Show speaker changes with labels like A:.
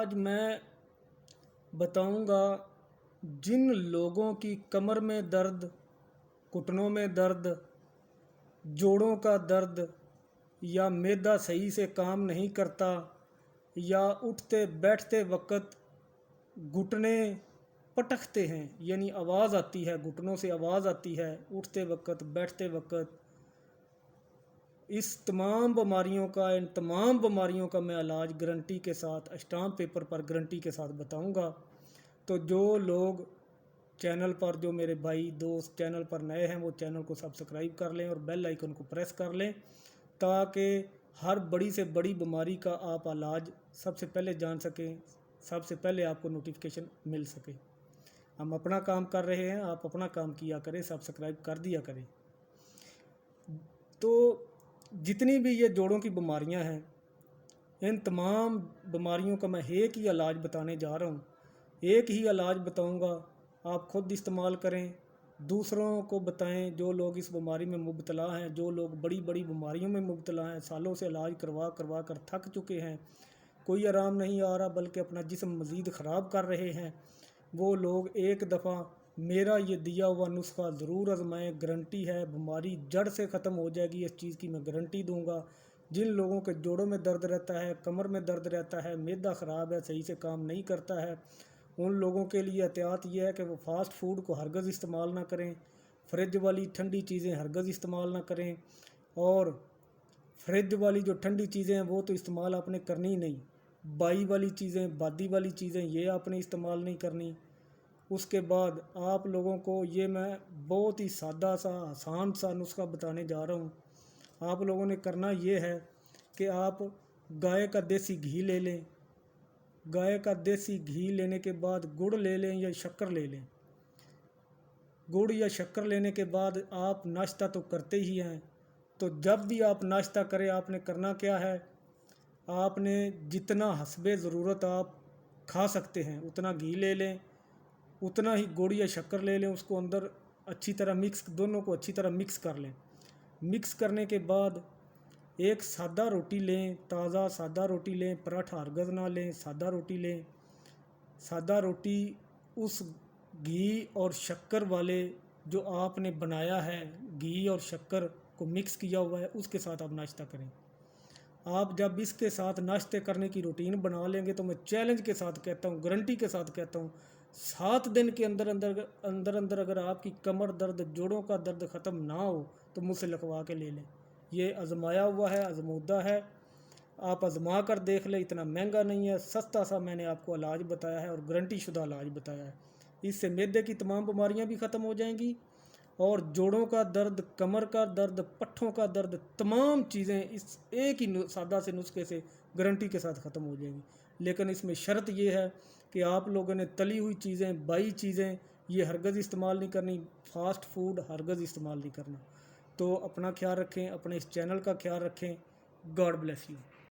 A: आज मैं बताऊंगा जिन लोगों की कमर में दर्द, घुटनों में दर्द, जोड़ों का दर्द या मैदा सही से काम नहीं करता या उठते बैठते वक्त घुटने पटकते हैं, यानी आवाज़ आती है, घुटनों से आवाज़ आती है उठते वक्त बैठते वक्त। इन तमाम बीमारियों का मैं इलाज गारंटी के साथ, स्टाम्प पेपर पर गारंटी के साथ बताऊंगा। तो जो लोग चैनल पर, जो मेरे भाई दोस्त चैनल पर नए हैं, वो चैनल को सब्सक्राइब कर लें और बेल आइकन को प्रेस कर लें, ताकि हर बड़ी से बड़ी बीमारी का आप इलाज सबसे पहले जान सकें, सबसे पहले आपको नोटिफिकेशन मिल सके। हम अपना काम कर रहे हैं, आप अपना काम किया करें, सब्सक्राइब कर दिया करें। तो जितनी भी ये जोड़ों की बीमारियां हैं, इन तमाम बीमारियों का मैं एक ही इलाज बताने जा रहा हूँ। एक ही इलाज बताऊँगा, आप खुद इस्तेमाल करें, दूसरों को बताएं। जो लोग इस बीमारी में मुब्तला हैं, जो लोग बड़ी बड़ी बीमारियों में मुब्तला हैं, सालों से इलाज करवा करवा कर थक चुके हैं, कोई आराम नहीं आ रहा बल्कि अपना जिस्म मज़ीद ख़राब कर रहे हैं, वो लोग एक दफ़ा मेरा ये दिया हुआ नुस्खा ज़रूर आजमाएं। गारंटी है, बीमारी जड़ से ख़त्म हो जाएगी, इस चीज़ की मैं गारंटी दूंगा। जिन लोगों के जोड़ों में दर्द रहता है, कमर में दर्द रहता है, मैदा ख़राब है, सही से काम नहीं करता है, उन लोगों के लिए एहतियात यह है कि वो फ़ास्ट फूड को हरगज़ इस्तेमाल ना करें, फ्रिज वाली ठंडी चीज़ें हरगज़ इस्तेमाल ना करें। और फ्रिज वाली जो ठंडी चीज़ें हैं वो तो इस्तेमाल आपने करनी ही नहीं। बाई वाली चीज़ें, बादी वाली चीज़ें, ये आपने इस्तेमाल नहीं करनी। उसके बाद आप लोगों को ये मैं बहुत ही सादा सा आसान सा नुस्खा बताने जा रहा हूँ। आप लोगों ने करना ये है कि आप गाय का देसी घी ले लें। गाय का देसी घी लेने के बाद गुड़ ले लें या शक्कर ले लें। गुड़ या शक्कर लेने के बाद आप नाश्ता तो करते ही हैं, तो जब भी आप नाश्ता करें आपने करना क्या है, आपने जितना हस्बे ज़रूरत आप खा सकते हैं उतना घी ले लें, उतना ही गुड़ या शक्कर ले लें। उसको अंदर अच्छी तरह मिक्स, दोनों को अच्छी तरह मिक्स कर लें। मिक्स करने के बाद एक सादा रोटी लें, ताज़ा सादा रोटी लें, पराठा हरगज़ ना लें, सादा रोटी लें। सादा रोटी उस घी और शक्कर वाले जो आपने बनाया है, घी और शक्कर को मिक्स किया हुआ है, उसके साथ आप नाश्ता करें। आप जब इसके साथ नाश्ते करने की रूटीन बना लेंगे तो मैं चैलेंज के साथ कहता हूँ, गारंटी के साथ कहता हूँ, 7 दिन के अंदर अंदर अंदर अंदर अगर आपकी कमर दर्द, जोड़ों का दर्द ख़त्म ना हो तो मुझसे लिखवा के ले लें। ये आजमाया हुआ है, आजमूदा है, आप आजमा कर देख लें। इतना महंगा नहीं है, सस्ता सा मैंने आपको इलाज बताया है और गारंटी शुदा इलाज बताया है। इससे मैदे की तमाम बीमारियां भी ख़त्म हो जाएंगी और जोड़ों का दर्द, कमर का दर्द, पट्ठों का दर्द, तमाम चीज़ें इस एक ही सादा से नुस्खे से गारंटी के साथ ख़त्म हो जाएंगी। लेकिन इसमें शर्त ये है कि आप लोगों ने तली हुई चीज़ें, बाई चीज़ें ये हरगज़ इस्तेमाल नहीं करनी, फास्ट फूड हरगज़ इस्तेमाल नहीं करना। तो अपना ख्याल रखें, अपने इस चैनल का ख्याल रखें। God bless you.